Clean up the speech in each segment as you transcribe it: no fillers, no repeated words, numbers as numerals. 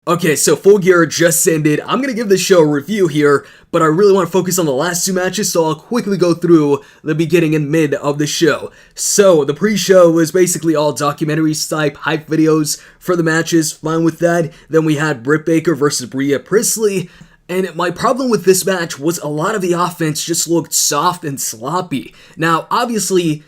Okay, so Full Gear just ended. I'm gonna give this show a review here, but I really want to focus on the last two matches, so I'll quickly go through the beginning and mid of the show. So, the pre-show was basically all documentary type hype videos for the matches, fine with that. Then we had Britt Baker versus Bria Presley. And my problem with this match was a lot of the offense just looked soft and sloppy. Now, obviously,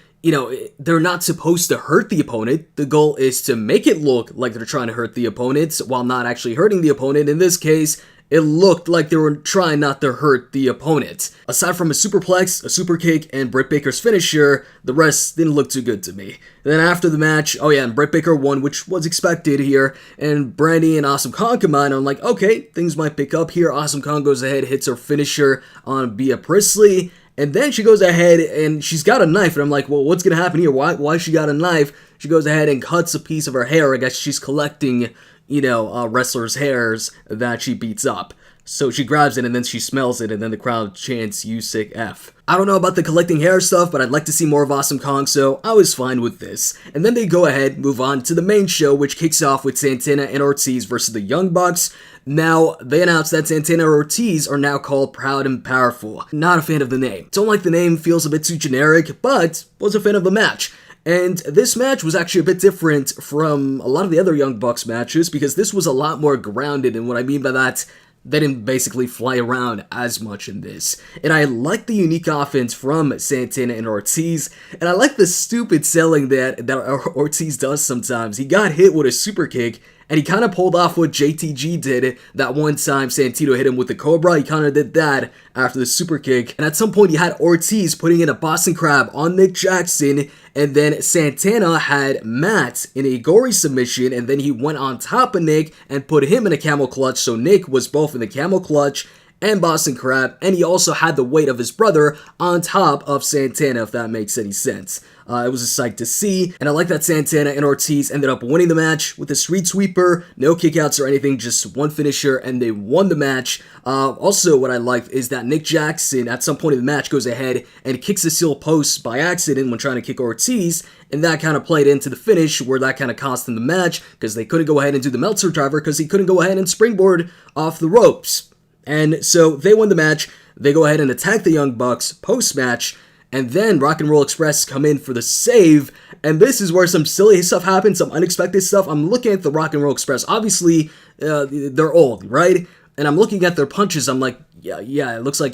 they're not supposed to hurt the opponent. The goal is to make it look like they're trying to hurt the opponent while not actually hurting the opponent. In this case, it looked like they were trying not to hurt the opponent. Aside from a superplex, a super kick, and Britt Baker's finisher, the rest didn't look too good to me. And then after the match, and Britt Baker won, which was expected here, and Brandy and Awesome Kong come on, and I'm like, okay, things might pick up here. Awesome Kong goes ahead, hits her finisher on Bria Presley, and then she goes ahead and she's got a knife, and I'm like, well, what's gonna happen here? Why she got a knife? She goes ahead and cuts a piece of her hair. I guess she's collecting, wrestlers' hairs that she beats up. So she grabs it and then she smells it, and then the crowd chants, "You sick F." I don't know about the collecting hair stuff, but I'd like to see more of Awesome Kong, so I was fine with this. And then they go ahead, move on to the main show, which kicks off with Santana and Ortiz versus the Young Bucks. Now, they announced that Santana and Ortiz are now called Proud and Powerful. Not a fan of the name. Don't like the name, feels a bit too generic, but was a fan of the match. And this match was actually a bit different from a lot of the other Young Bucks matches, because this was a lot more grounded, and what I mean by that, they didn't basically fly around as much in this. And I like the unique offense from Santana and Ortiz, and I like the stupid selling that Ortiz does sometimes. He got hit with a super kick, and he kind of pulled off what JTG did that one time Santino hit him with the Cobra. He kind of did that after the super kick. And at some point, you had Ortiz putting in a Boston Crab on Nick Jackson, and then Santana had Matt in a gory submission, and then he went on top of Nick and put him in a camel clutch, so Nick was both in the camel clutch and Boston Crab, and he also had the weight of his brother on top of Santana, if that makes any sense. It was a sight to see, and I like that Santana and Ortiz ended up winning the match with a street sweeper, no kickouts or anything, just one finisher, and they won the match. Also, what I liked is that Nick Jackson, at some point in the match, goes ahead and kicks the steel post by accident when trying to kick Ortiz, and that kind of played into the finish, where that kind of cost them the match, because they couldn't go ahead and do the Meltzer driver, because he couldn't go ahead and springboard off the ropes. And so they won the match. They go ahead and attack the Young Bucks post-match, and then Rock and Roll Express come in for the save, and this is where some silly stuff happens, some unexpected stuff. I'm looking at the Rock and Roll Express. Obviously, they're old, right? And I'm looking at their punches. I'm like, yeah, it looks like,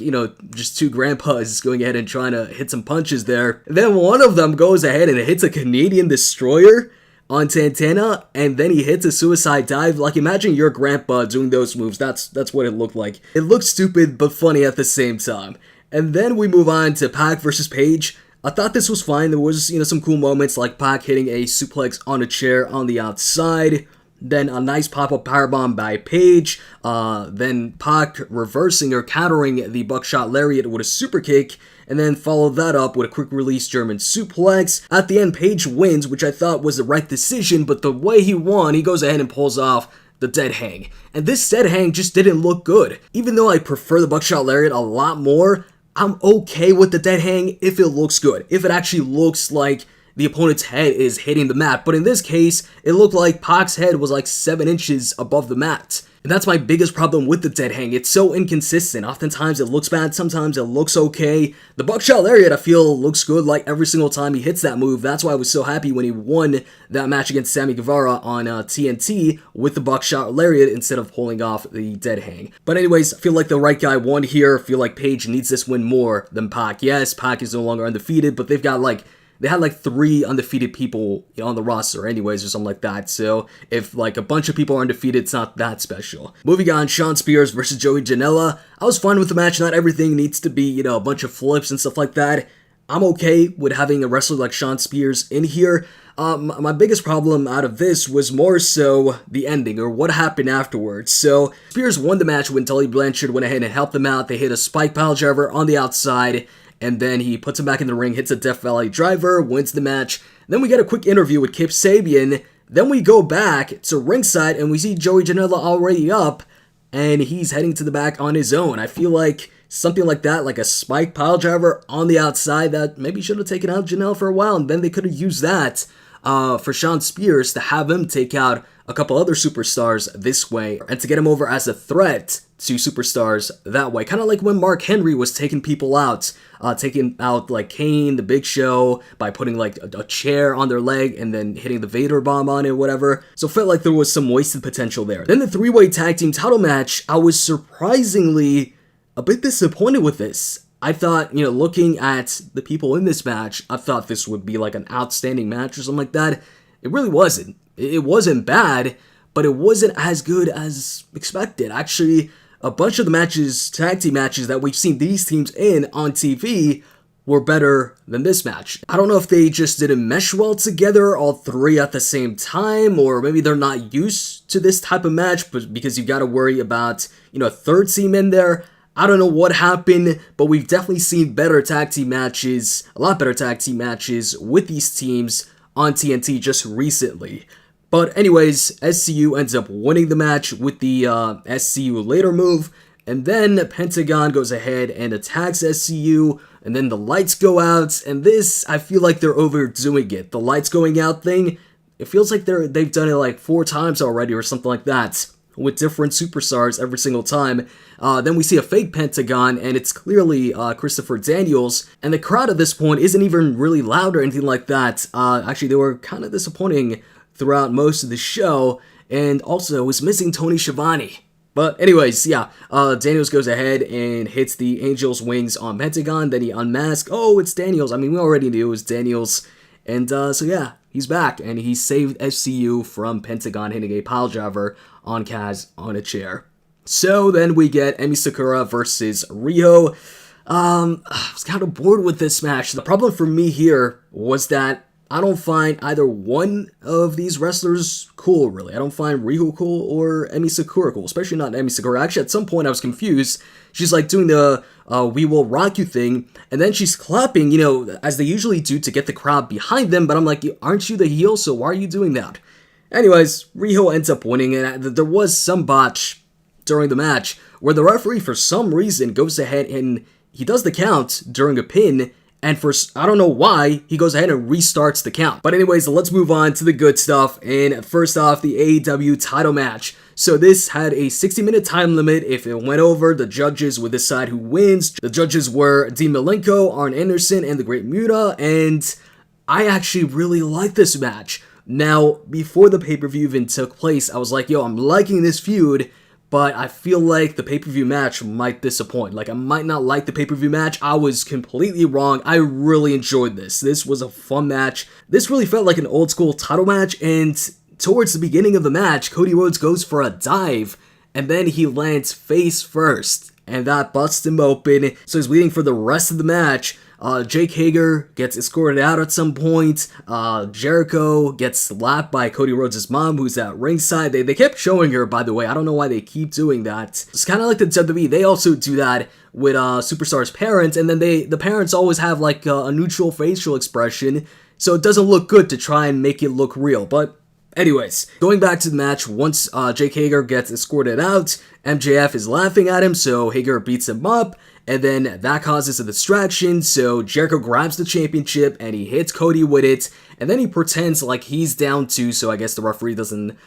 just two grandpas going ahead and trying to hit some punches there. And then one of them goes ahead and hits a Canadian Destroyer on Santana, and then he hits a suicide dive. Like, imagine your grandpa doing those moves. That's what it looked like. It looked stupid, but funny at the same time. And then we move on to Pac versus Paige. I thought this was fine. There was, some cool moments, like Pac hitting a suplex on a chair on the outside. Then a nice pop-up powerbomb by Paige. Then Pac reversing or countering the buckshot lariat with a super kick. And then followed that up with a quick release German suplex. At the end, Paige wins, which I thought was the right decision, but the way he won, he goes ahead and pulls off the dead hang. And this dead hang just didn't look good. Even though I prefer the buckshot lariat a lot more, I'm okay with the dead hang if it looks good. If it actually looks like the opponent's head is hitting the mat. But in this case, it looked like Pac's head was like 7 inches above the mat. And that's my biggest problem with the dead hang. It's so inconsistent. Oftentimes it looks bad, sometimes it looks okay. The buckshot lariat, I feel, looks good like every single time he hits that move. That's why I was so happy when he won that match against Sammy Guevara on TNT with the buckshot lariat instead of pulling off the dead hang. But anyways, I feel like the right guy won here. I feel like Paige needs this win more than Pac. Yes, Pac is no longer undefeated, but they had 3 undefeated people on the roster anyways, or something like that. So if a bunch of people are undefeated, it's not that special. Moving on, Shawn Spears versus Joey Janela. I was fine with the match. Not everything needs to be, a bunch of flips and stuff like that. I'm okay with having a wrestler like Shawn Spears in here. My biggest problem out of this was more so the ending, or what happened afterwards. So Spears won the match when Tully Blanchard went ahead and helped them out. They hit a spike pile driver on the outside, and then he puts him back in the ring, hits a Death Valley driver, wins the match. Then we get a quick interview with Kip Sabian. Then we go back to ringside, and we see Joey Janela already up, and he's heading to the back on his own. I feel like something like that, like a spike pile driver on the outside, that maybe should have taken out Janela for a while, and then they could have used that for Shawn Spears to have him take out a couple other superstars this way, and to get him over as a threat to superstars that way. Kind of like when Mark Henry was taking people out, taking out like Kane, the Big Show, by putting like a chair on their leg and then hitting the Vader bomb on it, whatever. So felt like there was some wasted potential there. Then the three-way tag team title match, I was surprisingly a bit disappointed with this. I thought, looking at the people in this match, I thought this would be like an outstanding match or something like that. It really wasn't. It wasn't bad, but it wasn't as good as expected. Actually, a bunch of the matches, tag team matches that we've seen these teams in on TV were better than this match. I don't know if they just didn't mesh well together, all three at the same time, or maybe they're not used to this type of match, but because you got to worry about, a third team in there. I don't know what happened, but we've definitely seen better tag team matches, a lot better tag team matches with these teams on TNT just recently. But anyways, SCU ends up winning the match with the SCU later move, and then Pentagon goes ahead and attacks SCU, and then the lights go out, and this, I feel like they're overdoing it. The lights going out thing, it feels like they've done it like 4 times already or something like that, with different superstars every single time. Then we see a fake Pentagon, and it's clearly Christopher Daniels, and the crowd at this point isn't even really loud or anything like that. Actually, they were kind of disappointing throughout most of the show, and also was missing Tony Schiavone. But anyways, yeah, Daniels goes ahead and hits the Angel's wings on Pentagon, then he unmasks. Oh, it's Daniels. I mean, we already knew it was Daniels. And so yeah, he's back, and he saved SCU from Pentagon hitting a piledriver on Kaz on a chair. So then we get Emi Sakura versus Riho. I was kind of bored with this match. The problem for me here was that I don't find either one of these wrestlers cool, really. I don't find Riho cool or Emi Sakura cool, especially not Emi Sakura. Actually, at some point I was confused. She's like doing the "We Will Rock You" thing, and then she's clapping, as they usually do to get the crowd behind them, but I'm like, aren't you the heel, so why are you doing that? Anyways, Riho ends up winning, and there was some botch during the match where the referee, for some reason, goes ahead and he does the count during a pin, and I don't know why, he goes ahead and restarts the count. But anyways, let's move on to the good stuff. And first off, the AEW title match. So this had a 60-minute time limit. If it went over, the judges would decide who wins. The judges were Dean Malenko, Arn Anderson, and the Great Muta. And I actually really like this match. Now, before the pay-per-view even took place, I was like, yo, I'm liking this feud, but I feel like the pay-per-view match might disappoint. Like, I might not like the pay-per-view match. I was completely wrong. I really enjoyed this. This was a fun match. This really felt like an old-school title match, and towards the beginning of the match, Cody Rhodes goes for a dive, and then he lands face first, and that busts him open. So he's waiting for the rest of the match. Jake Hager gets escorted out at some point. Jericho gets slapped by Cody Rhodes' mom, who's at ringside. They kept showing her, by the way. I don't know why they keep doing that. It's kind of like the WWE. They also do that with Superstar's parents, and then the parents always have like a neutral facial expression, so it doesn't look good to try and make it look real. But anyways, going back to the match, once Jake Hager gets escorted out, MJF is laughing at him, so Hager beats him up, and then that causes a distraction, so Jericho grabs the championship, and he hits Cody with it, and then he pretends like he's down too, so I guess the referee doesn't,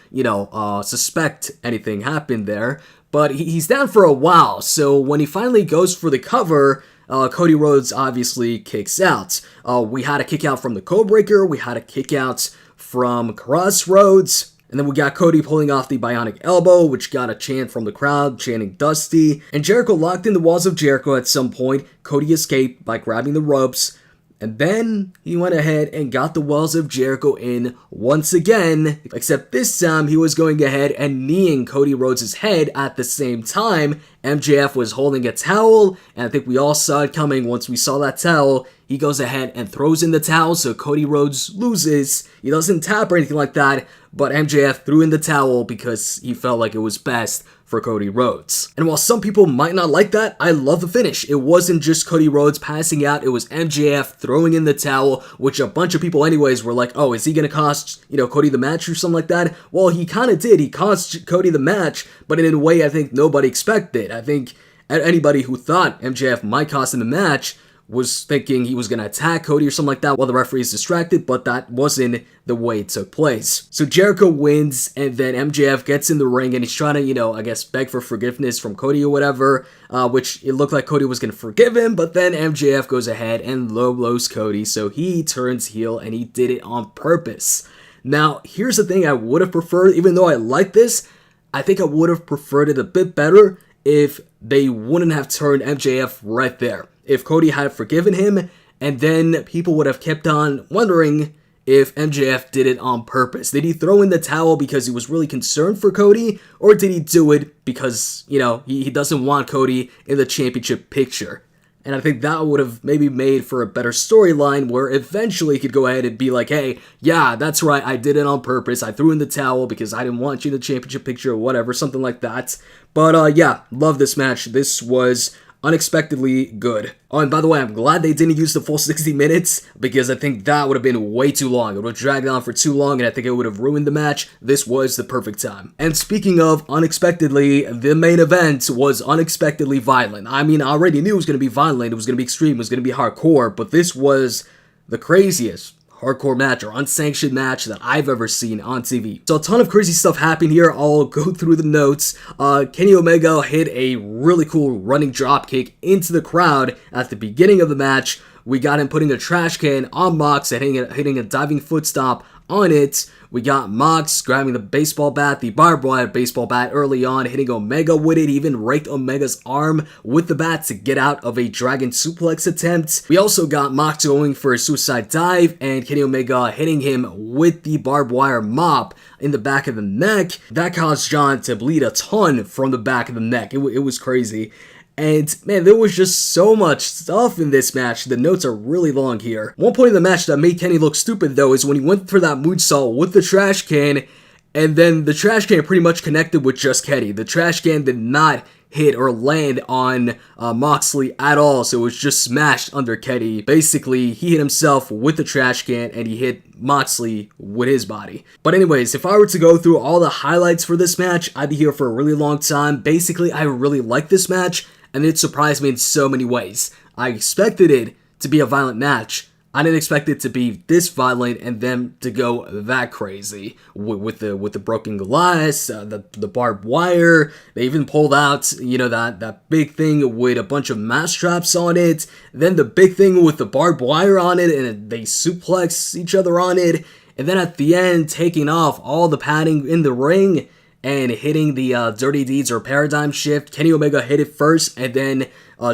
suspect anything happened there, but he's down for a while, so when he finally goes for the cover, Cody Rhodes obviously kicks out. We had a kick out from the Codebreaker, we had a kick out from Crossroads, and then we got Cody pulling off the Bionic Elbow, which got a chant from the crowd, chanting Dusty, and Jericho locked in the walls of Jericho at some point. Cody escaped by grabbing the ropes, and then he went ahead and got the walls of Jericho in once again, except this time he was going ahead and kneeing Cody Rhodes' head at the same time. MJF was holding a towel, and I think we all saw it coming once we saw that towel. He goes ahead and throws in the towel, so Cody Rhodes loses. He doesn't tap or anything like that, but MJF threw in the towel because he felt like it was best for Cody Rhodes. And while some people might not like that, I love the finish. It wasn't just Cody Rhodes passing out, it was MJF throwing in the towel, which a bunch of people anyways were like, oh, is he gonna cost, Cody the match or something like that? Well, he kind of did. He cost Cody the match, but in a way I think nobody expected. I think anybody who thought MJF might cost him the match was thinking he was going to attack Cody or something like that while the referee is distracted, but that wasn't the way it took place. So Jericho wins, and then MJF gets in the ring, and he's trying to, I guess beg for forgiveness from Cody or whatever, which it looked like Cody was going to forgive him, but then MJF goes ahead and low blows Cody, so he turns heel, and he did it on purpose. Now, here's the thing I would have preferred, even though I like this, I think I would have preferred it a bit better if they wouldn't have turned MJF right there. If Cody had forgiven him, and then people would have kept on wondering if MJF did it on purpose. Did he throw in the towel because he was really concerned for Cody, or did he do it because, he doesn't want Cody in the championship picture? And I think that would have maybe made for a better storyline where eventually he could go ahead and be like, hey, yeah, that's right, I did it on purpose. I threw in the towel because I didn't want you in the championship picture or whatever, something like that. But yeah, love this match. This was unexpectedly good. Oh, and by the way, I'm glad they didn't use the full 60 minutes because I think that would have been way too long. It would have dragged on for too long, and I think it would have ruined the match. This was the perfect time. And speaking of unexpectedly, the main event was unexpectedly violent. I mean, I already knew it was going to be violent, it was going to be extreme, it was going to be hardcore, but this was the craziest hardcore match or unsanctioned match that I've ever seen on TV. So a ton of crazy stuff happened here. I'll go through the notes. Kenny Omega hit a really cool running dropkick into the crowd at the beginning of the match. We got him putting a trash can on Mox and hitting a diving foot stomp on it. We got Mox grabbing the baseball bat, the barbed wire baseball bat early on, hitting Omega with it. He even raked Omega's arm with the bat to get out of a dragon suplex attempt. We also got Mox going for a suicide dive and Kenny Omega hitting him with the barbed wire mop in the back of the neck. That caused Jon to bleed a ton from the back of the neck. It was crazy. And man, there was just so much stuff in this match. The notes are really long here. One point in the match that made Kenny look stupid though is when he went for that moonsault with the trash can, and then the trash can pretty much connected with just Kenny. The trash can did not hit or land on Moxley at all, so it was just smashed under Kenny. Basically, he hit himself with the trash can and he hit Moxley with his body. But anyways, if I were to go through all the highlights for this match, I'd be here for a really long time. Basically, I really like this match, and it surprised me in so many ways. I expected it to be a violent match. I didn't expect it to be this violent and them to go that crazy with the broken glass, the barbed wire. They even pulled out, that big thing with a bunch of mouse traps on it. Then the big thing with the barbed wire on it, and they suplex each other on it. And then at the end, taking off all the padding in the ring and hitting the Dirty Deeds or Paradigm Shift. Kenny Omega hit it first, and then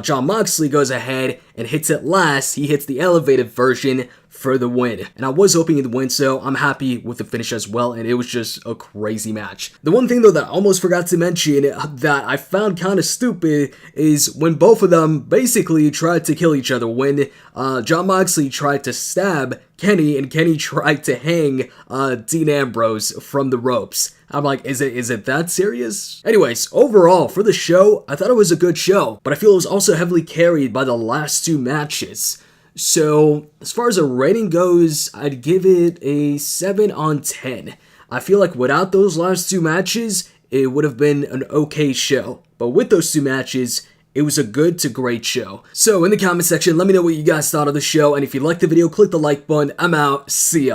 Jon Moxley goes ahead and hits it last. He hits the elevated version for the win. And I was hoping he'd win, so I'm happy with the finish as well, and it was just a crazy match. The one thing though that I almost forgot to mention that I found kind of stupid is when both of them basically tried to kill each other. When Jon Moxley tried to stab Kenny, and Kenny tried to hang Dean Ambrose from the ropes. I'm like, is it that serious? Anyways, overall, for the show, I thought it was a good show, but I feel it was also heavily carried by the last two matches. So, as far as a rating goes, I'd give it a 7 on 10. I feel like without those last two matches, it would have been an okay show. But with those two matches, it was a good to great show. So, in the comment section, let me know what you guys thought of the show, and if you liked the video, click the like button. I'm out. See ya.